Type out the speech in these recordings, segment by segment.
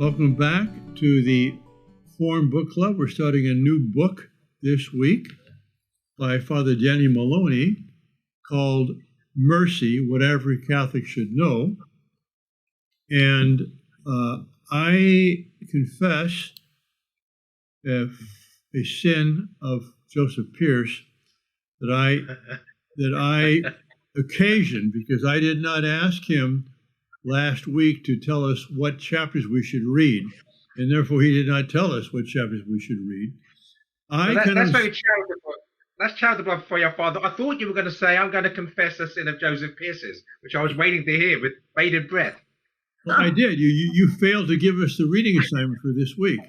Welcome back to the Forum Book Club. We're starting a new book this week by Father Danny Moloney called Mercy, What Every Catholic Should Know. And I confess a sin of Joseph Pearce that I occasioned, because I did not ask him last week to tell us what chapters we should read, and therefore he did not tell us what chapters we should read. That's very charitable. That's charitable for your father. I thought you were going to say, I'm going to confess the sin of Joseph Pearce's, which I was waiting to hear with bated breath. Well, I did. You failed to give us the reading assignment for this week.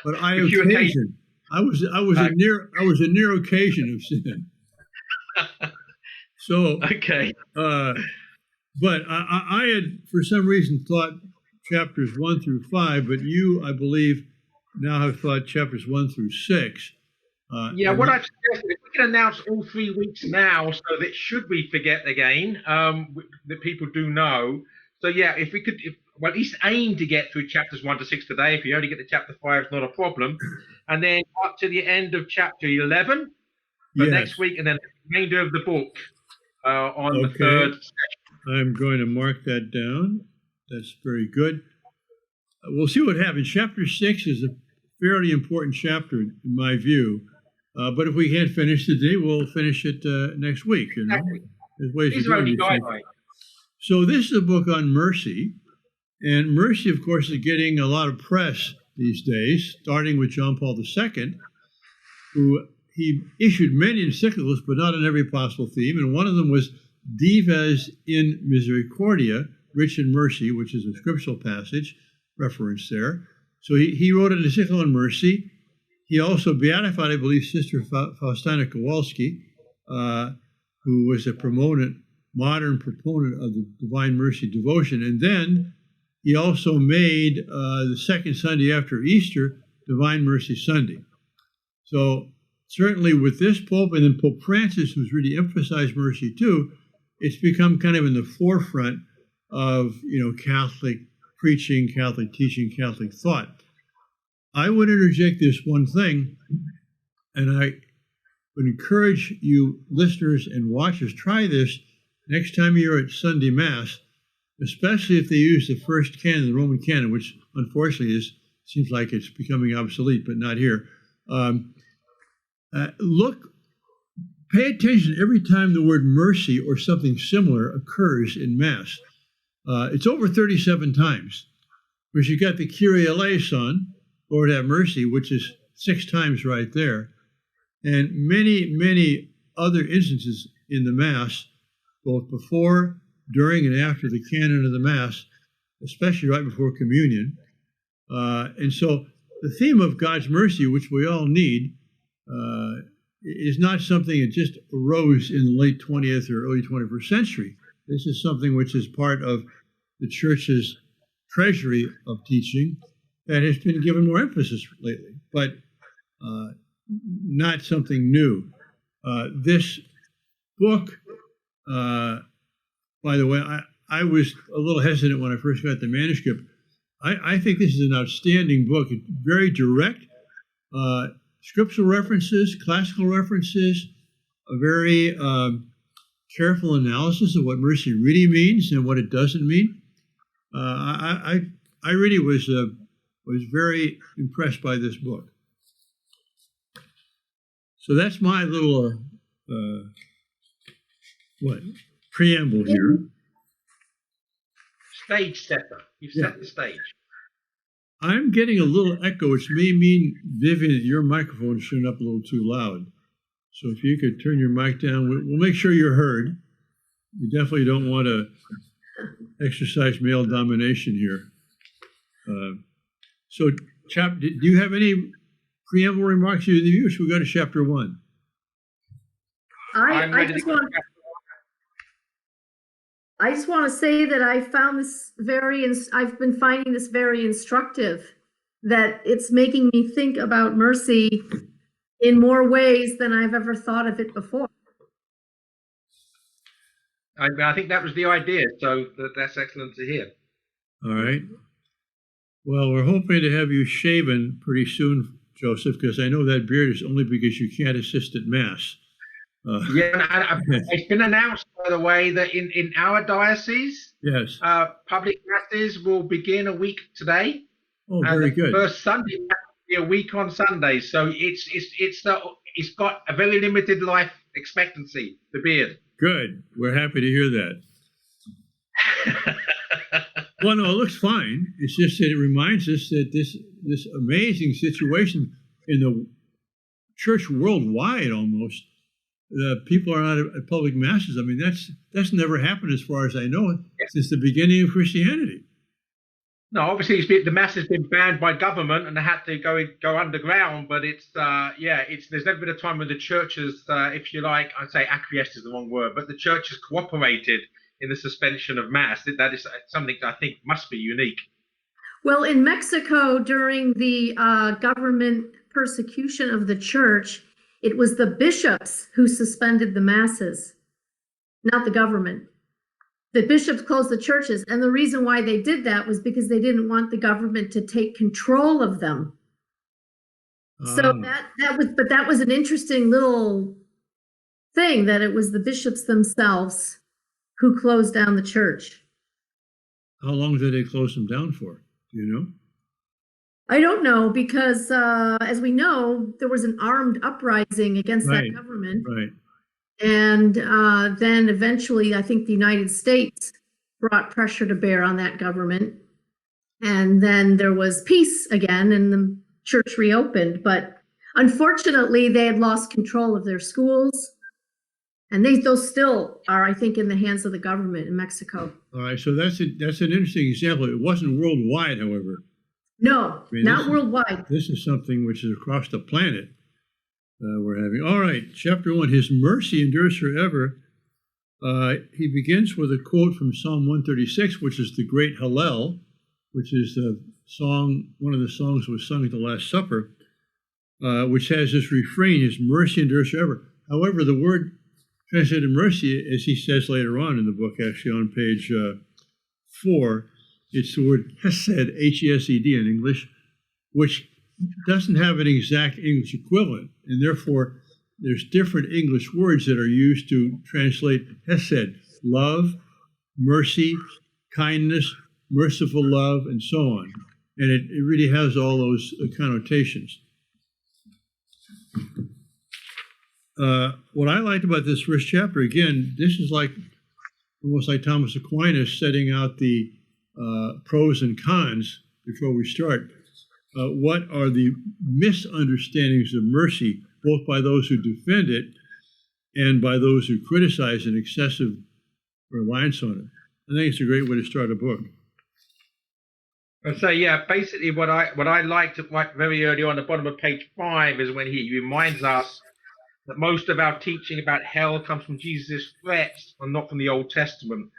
But I occasioned. I was a near occasion of sin. So okay. But I had, for some reason, thought chapters 1 through 5, but you, I believe, now have thought chapters 1 through 6. What I've suggested, if we can announce all 3 weeks now, so that should we forget again, that people do know. So if we could, at least aim to get through chapters 1 to 6 today. If you only get to chapter 5, it's not a problem. And then up to the end of chapter 11 for next week, and then the remainder of the book on the third session. I'm going to mark that down. That's very good. We'll see what happens. Chapter 6 is a fairly important chapter in my view. But if we can't finish today, we'll finish it next week. You know? There's ways These of are only doing these guidelines. So this is a book on mercy. And mercy, of course, is getting a lot of press these days, starting with John Paul II, who he issued many encyclicals, but not on every possible theme. And one of them was Dives in Misericordia, Rich in Mercy, which is a scriptural passage referenced there. So he wrote an encyclical on mercy. He also beatified, I believe, Sister Faustina Kowalski, who was a modern proponent of the Divine Mercy devotion. And then he also made the second Sunday after Easter Divine Mercy Sunday. So certainly with this Pope, and then Pope Francis, who's really emphasized mercy too, it's become kind of in the forefront of, Catholic preaching, Catholic teaching, Catholic thought. I would interject this one thing, and I would encourage you listeners and watchers, try this next time you're at Sunday Mass, especially if they use the first canon, the Roman canon, which unfortunately seems like it's becoming obsolete, but not here. Pay attention every time the word mercy or something similar occurs in Mass. It's over 37 times, because you got the Kyrie eleison, Lord have mercy, which is 6 times right there, and many, many other instances in the Mass, both before, during, and after the canon of the Mass, especially right before communion. And so the theme of God's mercy, which we all need, is not something that just arose in the late 20th or early 21st century. This is something which is part of the Church's treasury of teaching that has been given more emphasis lately, but not something new. This book, by the way, I was a little hesitant when I first got the manuscript. I think this is an outstanding book. It's very direct. Scriptural references, classical references, a very careful analysis of what mercy really means and what it doesn't mean. I really was very impressed by this book. So that's my little preamble here. Stage setter. You've set the stage. I'm getting a little echo, which may mean, Vivian, that your microphone is showing up a little too loud. So if you could turn your mic down, we'll make sure you're heard. You definitely don't want to exercise male domination here. So, do you have any preamble remarks, either of you, or should we go to chapter 1? I just want to say that I found this I've been finding this very instructive, that it's making me think about mercy in more ways than I've ever thought of it before. I think that was the idea, so that's excellent to hear. All right. Well, we're hoping to have you shaven pretty soon, Joseph, because I know that beard is only because you can't assist at Mass. Yeah, it's been announced, by the way, that in our diocese, yes. Public masses will begin a week today. Oh, very good. First Sunday will be a week on Sunday, so it's got a very limited life expectancy. The beard. Good. We're happy to hear that. Well, no, it looks fine. It's just that it reminds us that this amazing situation in the church worldwide, almost, people are not at public masses. I mean, that's never happened, as far as I know, since the beginning of Christianity. No, obviously the mass has been banned by government and they had to go underground. But there's never been a time when the church has, if you like, I'd say acquiesced is the wrong word, but the church has cooperated in the suspension of mass. That is something that I think must be unique. Well, in Mexico, during the government persecution of the church, it was the bishops who suspended the masses, not the government. The bishops closed the churches, and the reason why they did that was because they didn't want the government to take control of them. So that was an interesting little thing, that it was the bishops themselves who closed down the church. How long did they close them down for? Do you know? I don't know, because as we know, there was an armed uprising against that government. Right. And then eventually, I think the United States brought pressure to bear on that government. And then there was peace again, and the church reopened. But unfortunately, they had lost control of their schools. And those still are, I think, in the hands of the government in Mexico. All right, so that's an interesting example. It wasn't worldwide, however. No, not worldwide. This is something which is across the planet we're having. All right, chapter 1, His mercy endures forever. He begins with a quote from Psalm 136, which is the great Hallel, which is the song, one of the songs that was sung at the Last Supper, which has this refrain, His mercy endures forever. However, the word translated mercy, as he says later on in the book, actually on page 4, it's the word hesed, H-E-S-E-D in English, which doesn't have an exact English equivalent, and therefore there's different English words that are used to translate hesed, love, mercy, kindness, merciful love, and so on. And it really has all those connotations. What I liked about this first chapter, again, this is almost like Thomas Aquinas setting out the pros and cons before we start. What are the misunderstandings of mercy, both by those who defend it and by those who criticize an excessive reliance on it? I think it's a great way to start a book. So basically what I liked very early on the bottom of page 5 is when he reminds us that most of our teaching about hell comes from Jesus' threats and not from the Old Testament.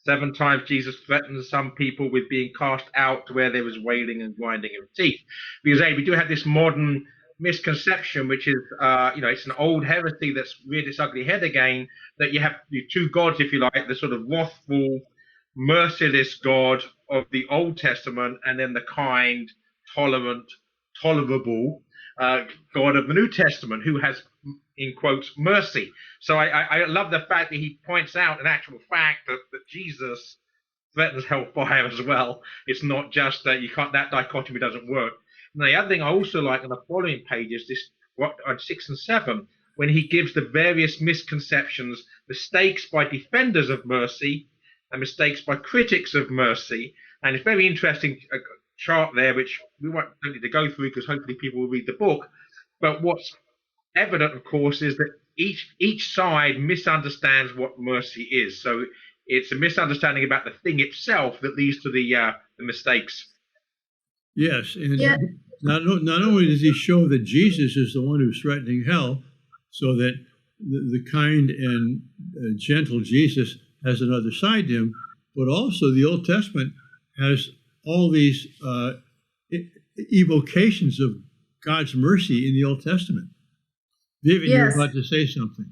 7 times Jesus threatens some people with being cast out to where there was wailing and grinding of teeth. Because we do have this modern misconception, which is, it's an old heresy that's reared its ugly head again, that you have the two gods, if you like, the sort of wrathful, merciless God of the Old Testament, and then the kind, tolerant, tolerable God of the New Testament, who has, in quotes, mercy. So I love the fact that he points out an actual fact that Jesus threatens hellfire as well. It's not just that that dichotomy doesn't work. And the other thing I also like on the following pages, on 6 and 7, when he gives the various misconceptions, mistakes by defenders of mercy and mistakes by critics of mercy. And it's very interesting chart there, which we won't need to go through because hopefully people will read the book. But what's evident, of course, is that each side misunderstands what mercy is. So it's a misunderstanding about the thing itself that leads to the mistakes. Yes, and not only does he show that Jesus is the one who's threatening hell, so that the kind and gentle Jesus has another side to him, but also the Old Testament has all these evocations of God's mercy in the Old Testament. Vivian, you're about to say something.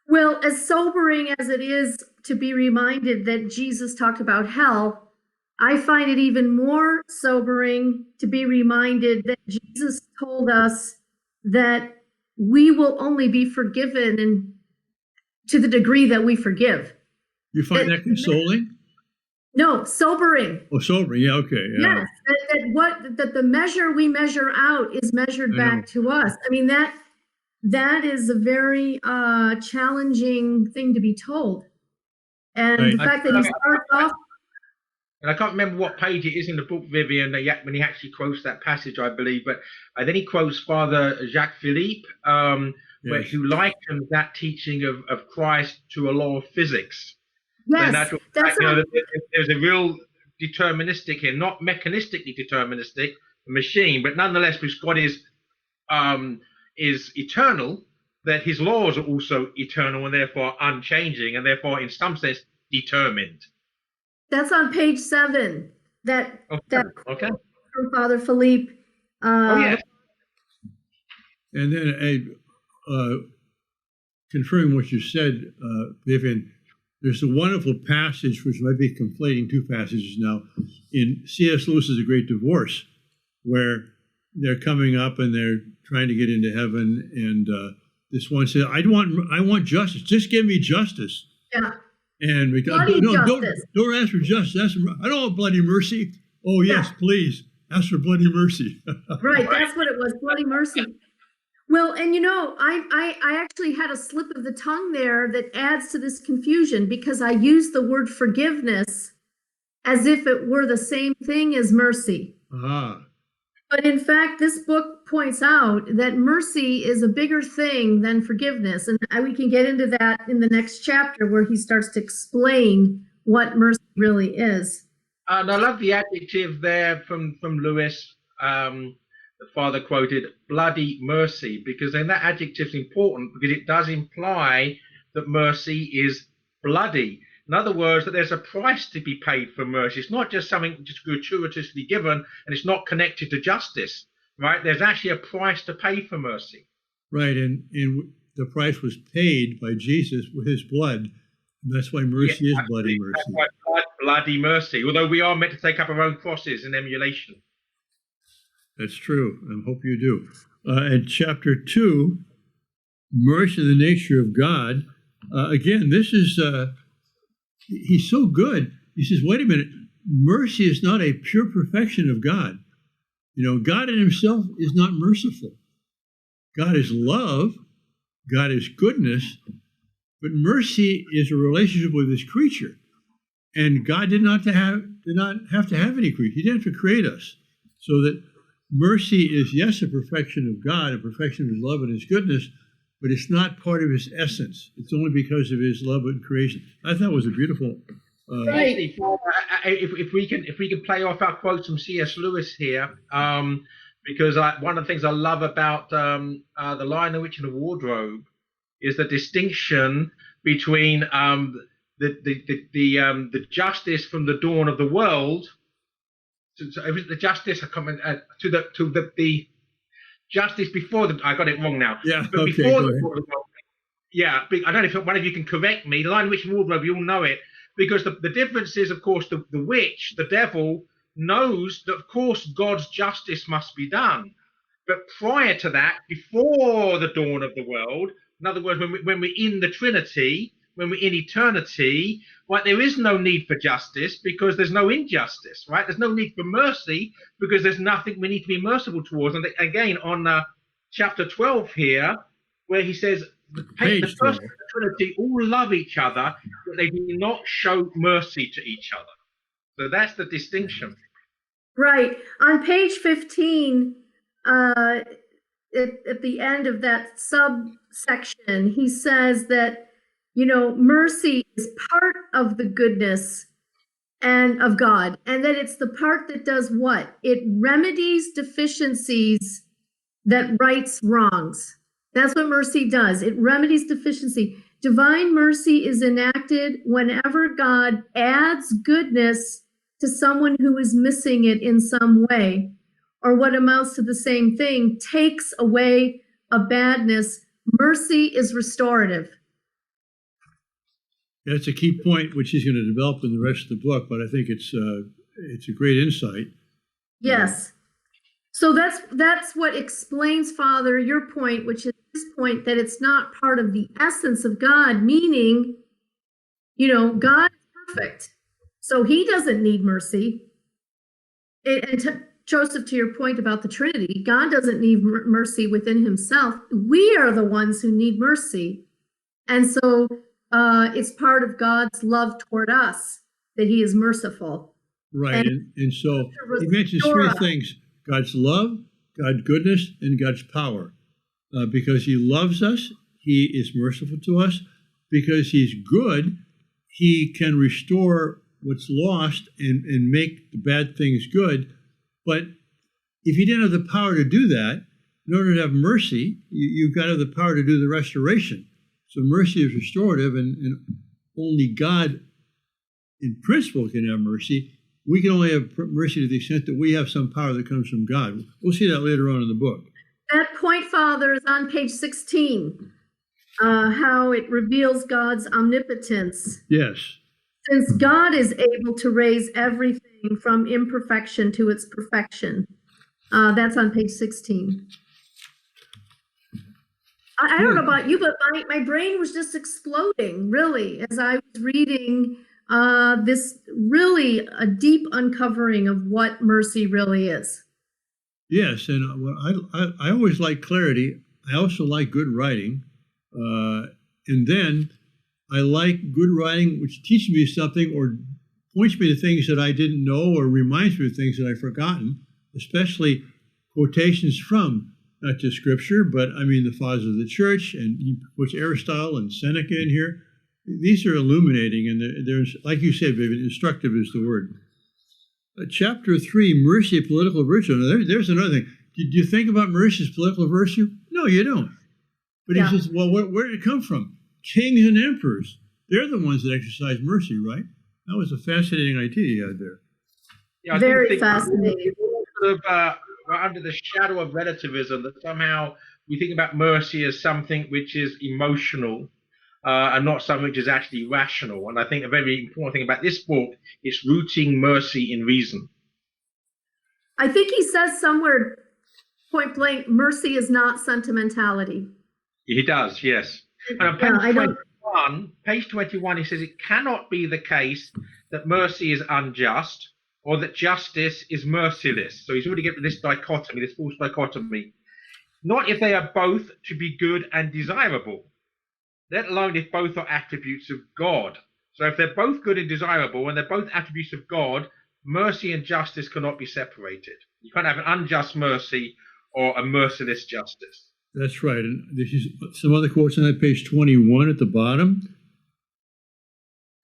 Well, as sobering as it is to be reminded that Jesus talked about hell, I find it even more sobering to be reminded that Jesus told us that we will only be forgiven and to the degree that we forgive. You find that consoling? No, sobering. Oh, sobering. Yeah, okay. Yeah. Yes, that the measure we measure out is measured back to us. I mean, that is a very challenging thing to be told. And Right. the fact that he starts off. And I can't remember what page it is in the book, Vivian, when he actually quotes that passage, I believe. But then he quotes Father Jacques Philippe, who likens that teaching of Christ to a law of physics. Yes, there's a real deterministic here, not mechanistically deterministic machine, but nonetheless, because God is eternal, that his laws are also eternal and therefore unchanging, and therefore, in some sense, determined. That's on page 7. That okay. From Father Philippe. Yes. And then confirming what you said, Vivian, there's a wonderful passage, which might be conflating two passages now, in C.S. Lewis's A Great Divorce, where they're coming up and they're trying to get into heaven, and this one says, I want justice. Just give me justice. Yeah. And we don't ask for justice. I don't want bloody mercy. Oh, yes, please. Ask for bloody mercy. Right, that's what it was, bloody mercy. Well, and I actually had a slip of the tongue there that adds to this confusion, because I used the word forgiveness as if it were the same thing as mercy. But in fact, this book points out that mercy is a bigger thing than forgiveness. And we can get into that in the next chapter, where he starts to explain what mercy really is. And I love the adjective there from Lewis. The father quoted, bloody mercy, because then that adjective is important, because it does imply that mercy is bloody. In other words, that there's a price to be paid for mercy. It's not just something just gratuitously given, and it's not connected to justice, right? There's actually a price to pay for mercy. Right, and the price was paid by Jesus with his blood. And that's why mercy is bloody mercy. That's why bloody mercy, although we are meant to take up our own crosses in emulation. That's true. I hope you do. And chapter 2, mercy, the nature of God. Again, this is, he's so good. He says, wait a minute, mercy is not a pure perfection of God. God in himself is not merciful. God is love. God is goodness. But mercy is a relationship with his creature. And God did not have to have any creature. He didn't have to create us. So that mercy is, yes, a perfection of God, a perfection of his love and his goodness, but it's not part of his essence. It's only because of his love and creation. I thought it was a beautiful. Right. If we can play off our quotes from C.S. Lewis here, because one of the things I love about The Lion, the Witch, and the Wardrobe is the distinction between the justice from the dawn of the world. So the justice to the justice before the. I got it wrong now. Yeah. But Okay. before the world. Yeah. I don't know if one of you can correct me. The Lion, Witch, and Wardrobe, you all know it, because the difference is, of course, the witch, the devil, knows that of course God's justice must be done. But prior to that, before the dawn of the world, in other words, when we're in the Trinity, when we're in eternity, right, there is no need for justice because there's no injustice, right? There's no need for mercy because there's nothing we need to be merciful towards. And again, on chapter 12 here, where he says, the persons of the Trinity all love each other, but they do not show mercy to each other. So that's the distinction. Right. On page 15, at the end of that subsection, he says that, mercy is part of the goodness and of God, and that it's the part that does what? It remedies deficiencies that rights wrongs. That's what mercy does. It remedies deficiency. Divine mercy is enacted whenever God adds goodness to someone who is missing it in some way, or what amounts to the same thing, takes away a badness. Mercy is restorative. That's a key point, which he's going to develop in the rest of the book, but I think it's it's a great insight. Yes. So that's what explains, Father, your point, which is this point that it's not part of the essence of God, meaning, God is perfect. So he doesn't need mercy. Joseph, to your point about the Trinity, God doesn't need mercy within himself. We are the ones who need mercy. And so it's part of God's love toward us that he is merciful. Right. And so he mentions three things: God's love, God's goodness, and God's power. Because he loves us, he is merciful to us. Because he's good, he can restore what's lost and make the bad things good. But if he didn't have the power to do that, in order to have mercy, you've got to have the power to do the restoration. So mercy is restorative, and only God in principle can have mercy. We can only have mercy to the extent that we have some power that comes from God. We'll see that later on in the book. That point, Father, is on page 16, how it reveals God's omnipotence. Yes. Since God is able to raise everything from imperfection to its perfection. That's on page 16. I don't know about you, but my brain was just exploding, really, as I was reading this really a deep uncovering of what mercy really is. Yes, and I always like clarity. I also like good writing. And then I like good writing which teaches me something or points me to things that I didn't know or reminds me of things that I've forgotten, especially quotations from not just Scripture, but the fathers of the church, and he puts Aristotle and Seneca in here. These are illuminating, and there's, like you said, Vivian, instructive is the word. Chapter 3, mercy, a political virtue. Now, there's another thing. Do you think about mercy as political virtue? No, you don't. But he says, well, where did it come from? Kings and emperors. They're the ones that exercise mercy, right? That was a fascinating idea you had there. Yeah, very fascinating. We're under the shadow of relativism, that somehow we think about mercy as something which is emotional and not something which is actually rational. And I think a very important thing about this book is rooting mercy in reason. I think he says somewhere, point blank, mercy is not sentimentality. He does, yes. And on page 21, he says it cannot be the case that mercy is unjust or that justice is merciless. So he's already getting this dichotomy, this false dichotomy. Not if they are both to be good and desirable, let alone if both are attributes of God. So if they're both good and desirable and they're both attributes of God, mercy and justice cannot be separated. You can't have an unjust mercy or a merciless justice. That's right. And this is some other quotes on that page 21 at the bottom.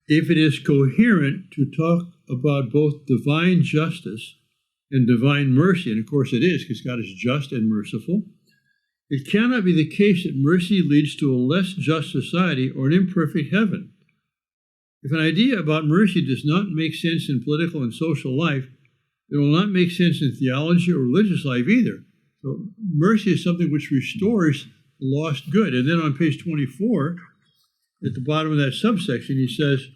If it is coherent to talk about both divine justice and divine mercy, and of course it is, because God is just and merciful, it cannot be the case that mercy leads to a less just society or an imperfect heaven. If an idea about mercy does not make sense in political and social life, it will not make sense in theology or religious life either. So mercy is something which restores lost good. And then on page 24, at the bottom of that subsection, he says,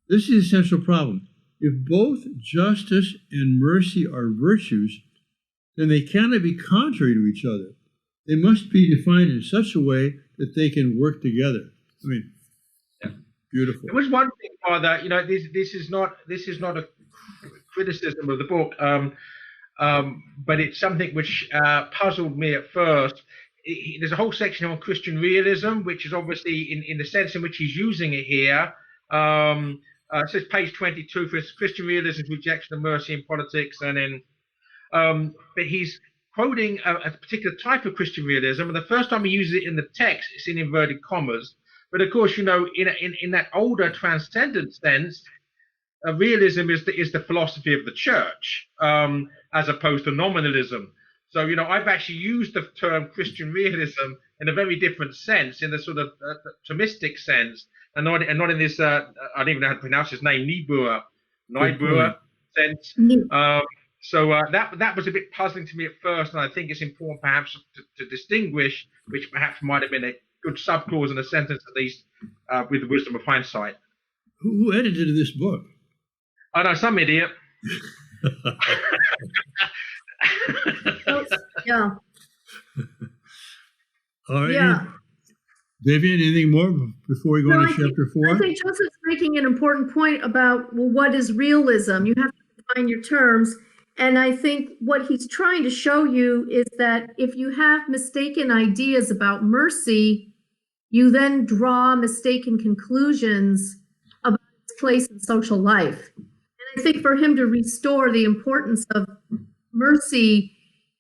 this is the essential problem. If both justice and mercy are virtues, then they cannot be contrary to each other. They must be defined in such a way that they can work together. Beautiful. There was one thing, Father. This is not a criticism of the book, but it's something which puzzled me at first. There's a whole section on Christian realism, which is obviously in the sense in which he's using it here. It says page 22 for Christian realism's rejection of mercy in politics, and then but he's quoting a particular type of Christian realism, and the first time he uses it in the text, it's in inverted commas. But of course, in that older transcendent sense, realism is the philosophy of the church, as opposed to nominalism. So I've actually used the term Christian realism in a very different sense, in the sort of Thomistic sense, and not in this I don't even know how to pronounce his name, Niebuhr sense. So that was a bit puzzling to me at first, and I think it's important perhaps to distinguish, which perhaps might have been a good subclause in a sentence at least, with the wisdom of hindsight. Who edited this book? I know some idiot. Yeah. All right. Yeah. Vivian, anything more before we go No, into chapter 4? I think Joseph's making an important point about, well, what is realism? You have to define your terms. And I think what he's trying to show you is that if you have mistaken ideas about mercy, you then draw mistaken conclusions about its place in social life. And I think for him to restore the importance of mercy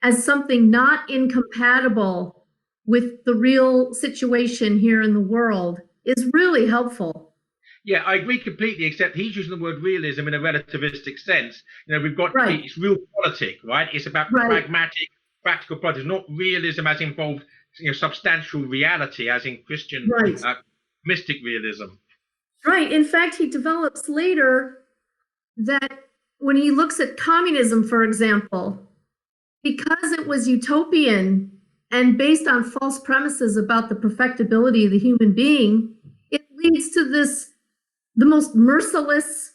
as something not incompatible with the real situation here in the world is really helpful. Yeah, I agree completely, except he's using the word realism in a relativistic sense. We've got, Right. It's real politic, right? It's about pragmatic, practical politics, not realism as involved, substantial reality, as in Christian mystic realism. Right. In fact, he develops later that when he looks at communism, for example, because it was utopian and based on false premises about the perfectibility of the human being, it leads to the most merciless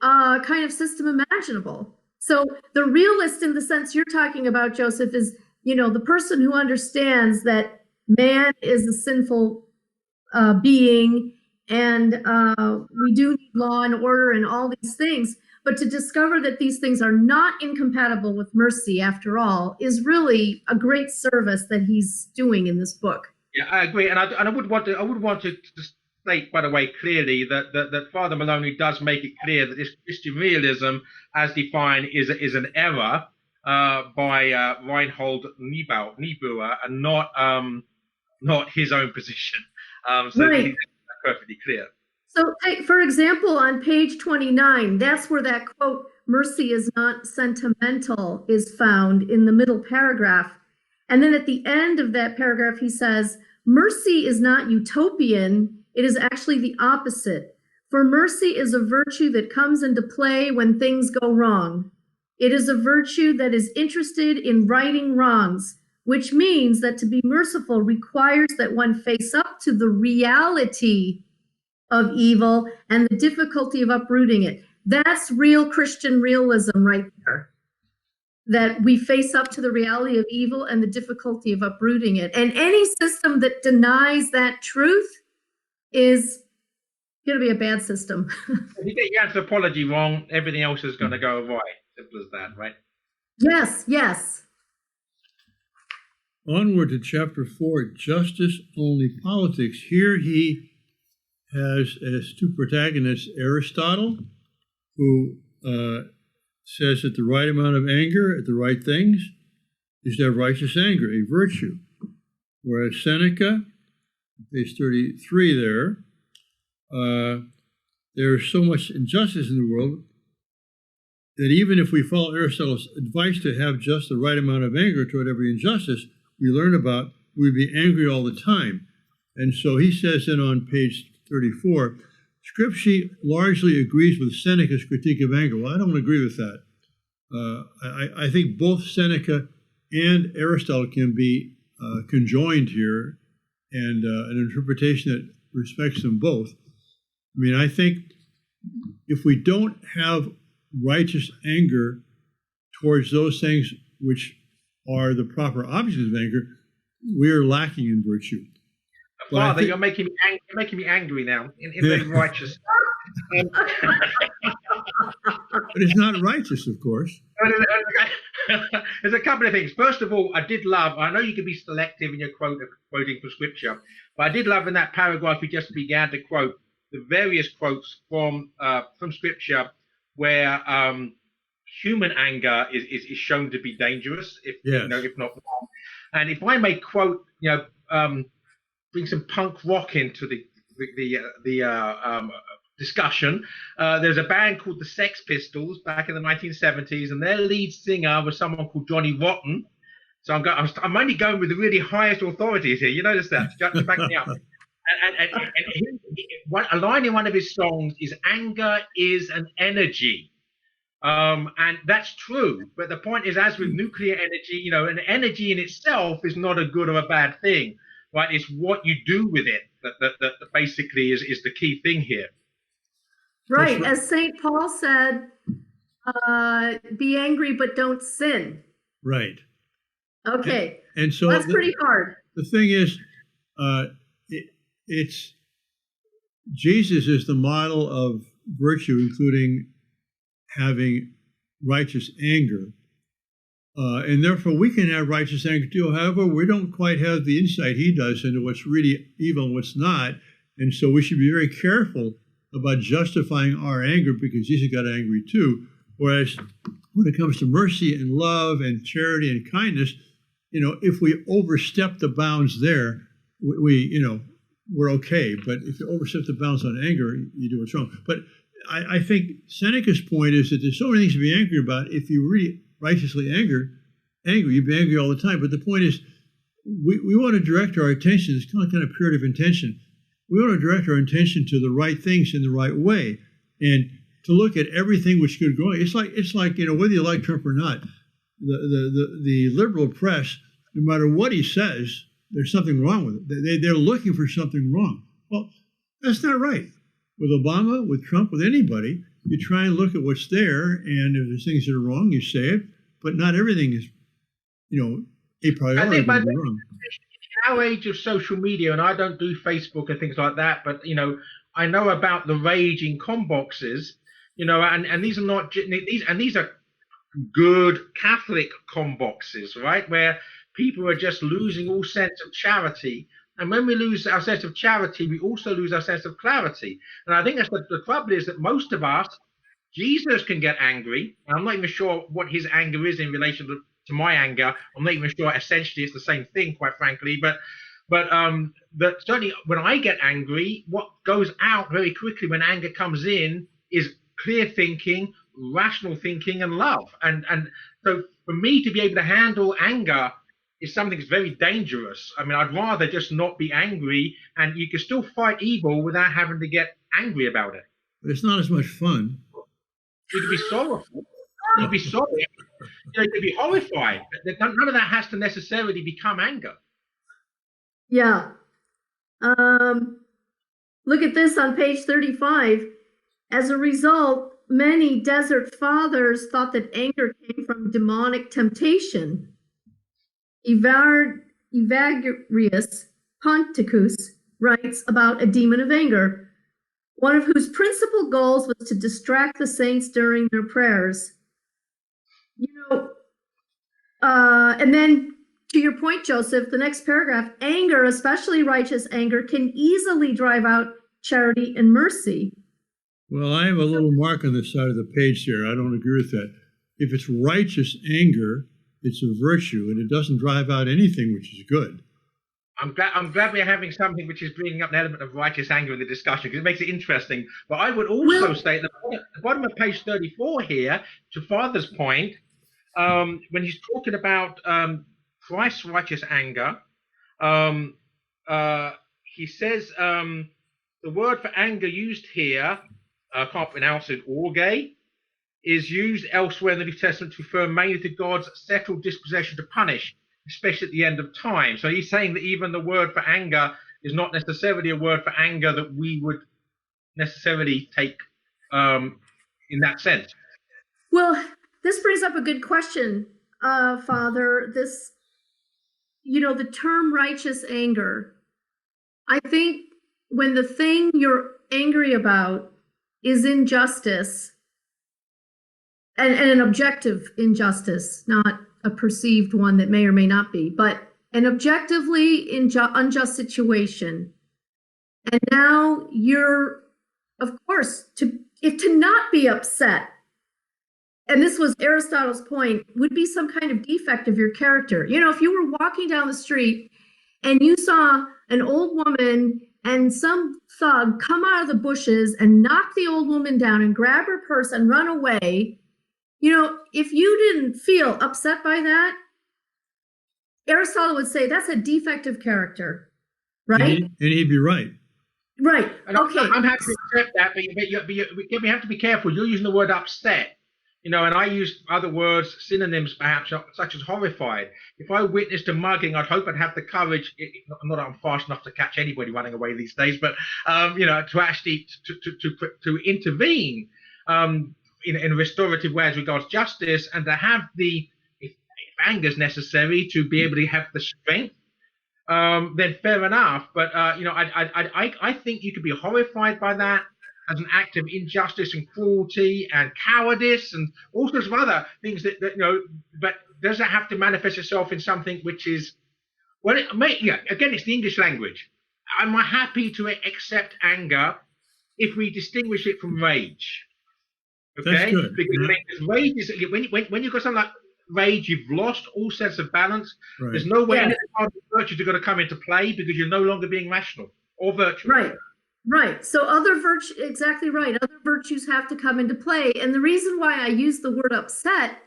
kind of system imaginable. So the realist, in the sense you're talking about, Joseph, is, the person who understands that man is a sinful being, and we do need law and order and all these things. But to discover that these things are not incompatible with mercy, after all, is really a great service that he's doing in this book. Yeah, I agree, and I would want to state, by the way, clearly that Father Moloney does make it clear that this Christian realism, as defined, is an error by Reinhold Niebuhr, and not his own position. So right. That's perfectly clear. So, for example, on page 29, that's where that quote, "mercy is not sentimental," is found in the middle paragraph. And then at the end of that paragraph, he says, "Mercy is not utopian. It is actually the opposite. For mercy is a virtue that comes into play when things go wrong. It is a virtue that is interested in righting wrongs, which means that to be merciful requires that one face up to the reality of evil and the difficulty of uprooting it." That's real Christian realism right there. That we face up to the reality of evil and the difficulty of uprooting it. And any system that denies that truth is going to be a bad system. If you get your anthropology wrong, everything else is going to go right. Simple as that, right? Yes, yes. Onward to chapter 4, justice only politics. Here he has as two protagonists Aristotle, who says that the right amount of anger at the right things is to have righteous anger, a virtue. Whereas Seneca, page 33 there's so much injustice in the world that even if we follow Aristotle's advice to have just the right amount of anger toward every injustice we learn about, we'd be angry all the time. And so he says then on page 34, Scripture largely agrees with Seneca's critique of anger. Well, I don't agree with that. I think both Seneca and Aristotle can be conjoined here, and an interpretation that respects them both. I mean, I think if we don't have righteous anger towards those things which are the proper objects of anger, we are lacking in virtue. Father, you're making me angry now. In very righteous. But it's not righteous, of course. There's a couple of things. First of all, I did love, I know you can be selective in your quoting from Scripture, but I did love in that paragraph you just began to quote the various quotes from Scripture where human anger is shown to be dangerous, if not wrong. And if I may quote, bring some punk rock into the discussion. There's a band called the Sex Pistols back in the 1970s, and their lead singer was someone called Johnny Rotten. So I'm only going with the really highest authorities here. You notice that? Just to back me up. And a line in one of his songs is "Anger is an energy." And that's true. But the point is, as with nuclear energy, an energy in itself is not a good or a bad thing. Right? It's what you do with it that basically is the key thing here. Right. right. As St. Paul said, be angry, but don't sin. Right. Okay. And so That's pretty hard. The thing is, it's Jesus is the model of virtue, including having righteous anger. And therefore, we can have righteous anger too. However, we don't quite have the insight he does into what's really evil and what's not. And so we should be very careful about justifying our anger because Jesus got angry too. Whereas when it comes to mercy and love and charity and kindness, if we overstep the bounds there, we're okay. But if you overstep the bounds on anger, you do what's wrong. But I think Seneca's point is that there's so many things to be angry about. If you really righteously angry, you'd be angry all the time. But the point is, we want to direct our attention. It's kind of purity of intention. We want to direct our attention to the right things in the right way, and to look at everything which could go. It's like whether you like Trump or not, the liberal press, no matter what he says, there's something wrong with it. They're looking for something wrong. Well, that's not right. With Obama, with Trump, with anybody, you try and look at what's there, and if there's things that are wrong, you say it. But not everything is, a priority. I think in our age of social media, and I don't do Facebook and things like that, but I know about the raging com boxes, and these are not these are good Catholic com boxes, right, where people are just losing all sense of charity. And when we lose our sense of charity, we also lose our sense of clarity. And I think that's the trouble is that most of us, Jesus can get angry. And I'm not even sure what his anger is in relation to my anger. I'm not even sure essentially it's the same thing, quite frankly. But certainly when I get angry, what goes out very quickly when anger comes in is clear thinking, rational thinking, and love. And so for me to be able to handle anger is something that's very dangerous. I mean, I'd rather just not be angry, and you can still fight evil without having to get angry about it. But it's not as much fun. You can be sorrowful. You can be sorry. You can be horrified. None of that has to necessarily become anger. Yeah. Look at this on page 35. As a result, many desert fathers thought that anger came from demonic temptation. Evagrius Ponticus writes about a demon of anger, one of whose principal goals was to distract the saints during their prayers. And then to your point, Joseph, the next paragraph, anger, especially righteous anger, can easily drive out charity and mercy. Well, I have a little mark on the side of the page here. I don't agree with that. If it's righteous anger, it's a virtue, and it doesn't drive out anything which is good. I'm glad we're having something which is bringing up an element of righteous anger in the discussion, because it makes it interesting. But I would also state that at the bottom of page 34 here, to Father's point, when he's talking about Christ's righteous anger, he says the word for anger used here, I can't pronounce it, orge, is used elsewhere in the New Testament to refer mainly to God's settled disposition to punish, especially at the end of time. So he's saying that even the word for anger is not necessarily a word for anger that we would necessarily take in that sense. Well, this brings up a good question, Father. This, the term righteous anger, I think when the thing you're angry about is injustice, and an objective injustice, not a perceived one that may or may not be, but an objectively unjust situation. And now you're, of course, to not be upset, and this was Aristotle's point, would be some kind of defect of your character. If you were walking down the street and you saw an old woman and some thug come out of the bushes and knock the old woman down and grab her purse and run away, if you didn't feel upset by that, Aristotle would say that's a defect of character, right? And he'd be right. Right. And okay. I'm happy to accept that, but we have to be careful. You're using the word upset. and I use other words, synonyms perhaps, such as horrified. If I witnessed a mugging, I'd hope I'd have the courage. Not that I'm fast enough to catch anybody running away these days, but to actually to intervene in a restorative way as regards justice, and to have the, if anger is necessary, to be able to have the strength. Then fair enough. But I think you could be horrified by that as an act of injustice and cruelty and cowardice and all sorts of other things that but does it have to manifest itself in something which is, well, again, it's the English language. I'm happy to accept anger if we distinguish it from rage. Okay? That's good. Because rage is, when you've got something like rage, you've lost all sense of balance. Right. There's no way any part of virtues are going to come into play because you're no longer being rational or virtuous. Right. So exactly right. Other virtues have to come into play. And the reason why I use the word upset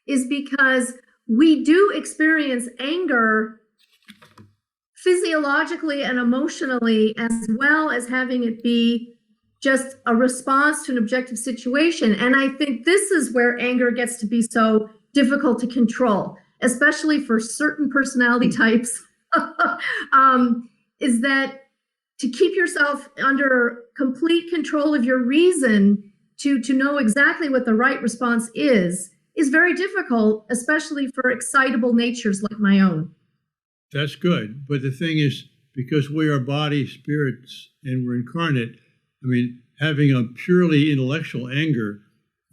is because we do experience anger physiologically and emotionally, as well as having it be just a response to an objective situation. And I think this is where anger gets to be so difficult to control, especially for certain personality types, is that to keep yourself under complete control of your reason to know exactly what the right response is very difficult, especially for excitable natures like my own. That's good. But the thing is, because we are body, spirits, and we're incarnate, I mean, having a purely intellectual anger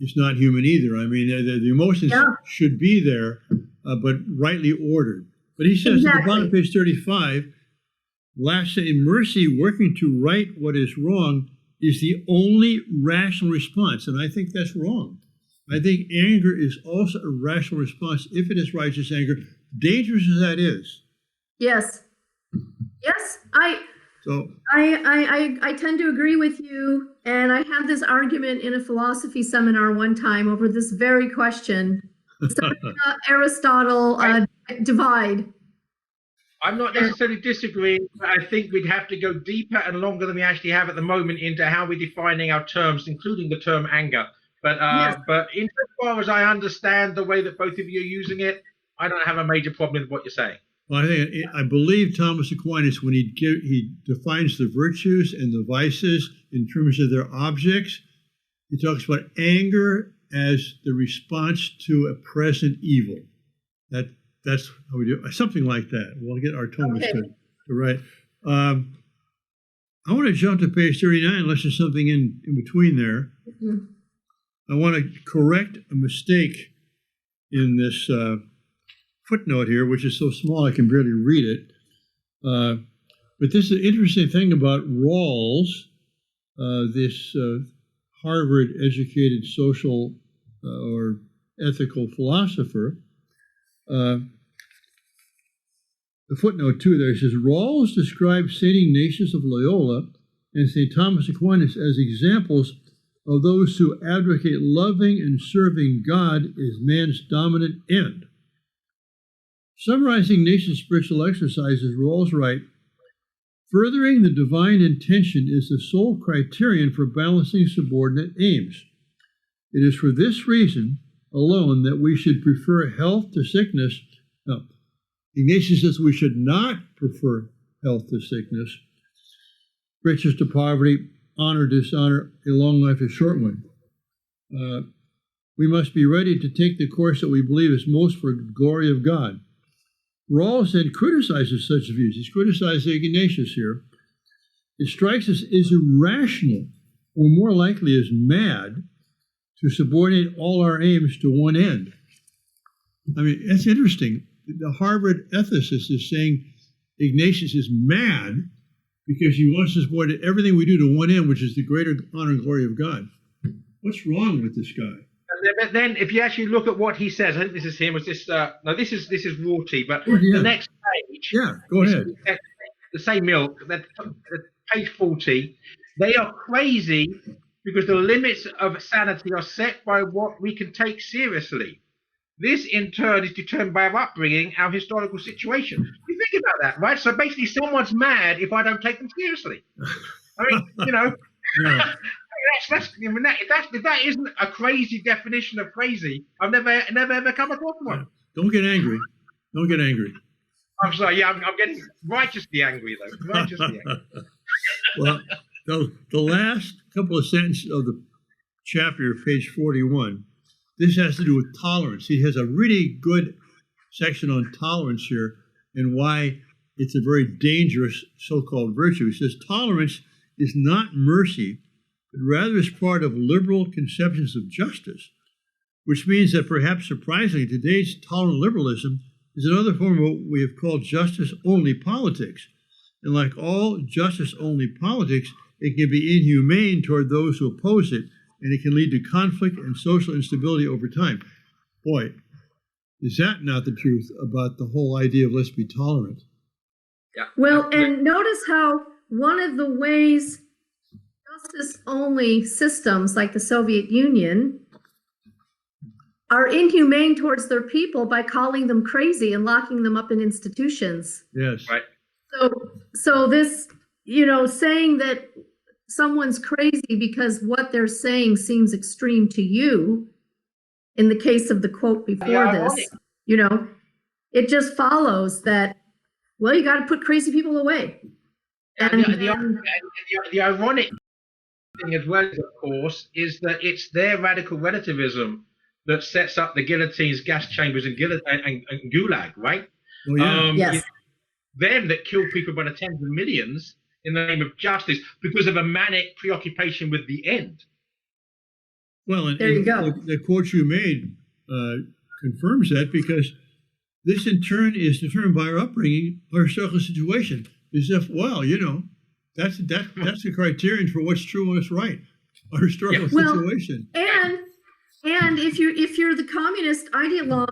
is not human either. I mean, the emotions should be there, but rightly ordered. But he says at the bottom of page 35, last in mercy, working to right what is wrong is the only rational response. And I think that's wrong. I think anger is also a rational response if it is righteous anger, dangerous as that is. Yes. I tend to agree with you. And I had this argument in a philosophy seminar one time over this very question. Aristotle divide. I'm not necessarily disagreeing, but I think we'd have to go deeper and longer than we actually have at the moment into how we're defining our terms, including the term anger. But insofar as I understand the way that both of you are using it, I don't have a major problem with what you're saying. Well, I believe Thomas Aquinas, when he defines the virtues and the vices in terms of their objects, he talks about anger as the response to a present evil. That's how we do something like that. We'll get our Thomas to write. I want to jump to page 39, unless there's something in between there. Mm-hmm. I want to correct a mistake in this footnote here, which is so small I can barely read it. But this is an interesting thing about Rawls, this Harvard-educated social or ethical philosopher. The footnote 2 there says, Rawls describes St. Ignatius of Loyola and St. Thomas Aquinas as examples of those who advocate loving and serving God as man's dominant end. Summarizing Ignatius' spiritual exercises, Rawls writes, furthering the divine intention is the sole criterion for balancing subordinate aims. It is for this reason alone that we should prefer health to sickness. Now, Ignatius says we should not prefer health to sickness, riches to poverty, honor, dishonor, a long life, a short one. We must be ready to take the course that we believe is most for the glory of God. Rawls then criticizes such views. He's criticizing Ignatius here. It strikes us as irrational, or more likely as mad, to subordinate all our aims to one end. I mean, that's interesting. The Harvard ethicist is saying Ignatius is mad because he wants to subordinate everything we do to one end, which is the greater honor and glory of God. What's wrong with this guy? But then, if you actually look at what he says, I think this is him. Was this? No, this is Rorty. But the next page. Yeah, go ahead. The same ilk. That page 40. They are crazy because the limits of sanity are set by what we can take seriously. This, in turn, is determined by our upbringing, our historical situation. You think about that, right? So basically, someone's mad if I don't take them seriously. I mean, Yeah. if that isn't a crazy definition of crazy, I've never ever come across one. Don't get angry. Don't get angry. I'm sorry. Yeah, I'm getting righteously angry though. Righteously angry. Well, the last couple of sentences of the chapter, page 41, this has to do with tolerance. He has a really good section on tolerance here and why it's a very dangerous so-called virtue. He says tolerance is not mercy, but rather is part of liberal conceptions of justice, which means that perhaps surprisingly, today's tolerant liberalism is another form of what we have called justice-only politics. And like all justice-only politics, it can be inhumane toward those who oppose it, and it can lead to conflict and social instability over time. Boy, is that not the truth about the whole idea of let's be tolerant? Yeah. Well, and notice how one of the ways justice-only systems like the Soviet Union are inhumane towards their people by calling them crazy and locking them up in institutions. Yes. Right. So this, saying that someone's crazy because what they're saying seems extreme to you, in the case of the quote before this, it just follows that, well, you got to put crazy people away. And the ironic thing as well, of course, is that it's their radical relativism that sets up the guillotines, gas chambers, and gulag, right? Oh, yeah. Yes. Them that kill people by the tens of millions in the name of justice because of a manic preoccupation with the end. Well, and there you go. The quote you made confirms that, because this in turn is determined by our upbringing, our historical situation. As if, well, that's the criterion for what's true and what's right. Our historical situation. And if you're the communist ideologue,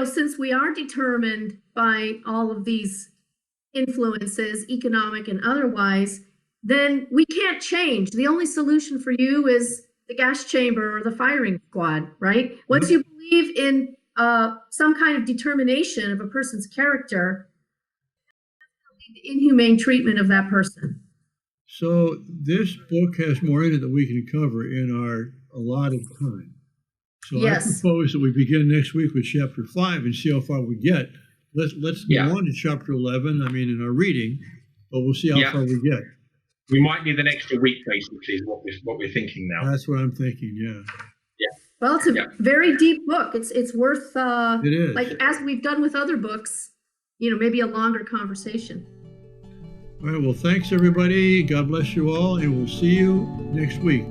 since we are determined by all of these influences, economic and otherwise, then we can't change. The only solution for you is the gas chamber or the firing squad, right? Once you believe in some kind of determination of a person's character, the inhumane treatment of that person. So this book has more in it than we can cover in our allotted time. So yes. I propose that we begin next week with chapter 5 and see how far we get. Let's go on to chapter 11, in our reading, but we'll see how far we get. We might need an extra week, basically, is what we're thinking now. That's what I'm thinking, yeah. Well, it's a very deep book. It's worth, it is. like as we've done with other books, maybe a longer conversation. All right, well, thanks, everybody. God bless you all, and we'll see you next week.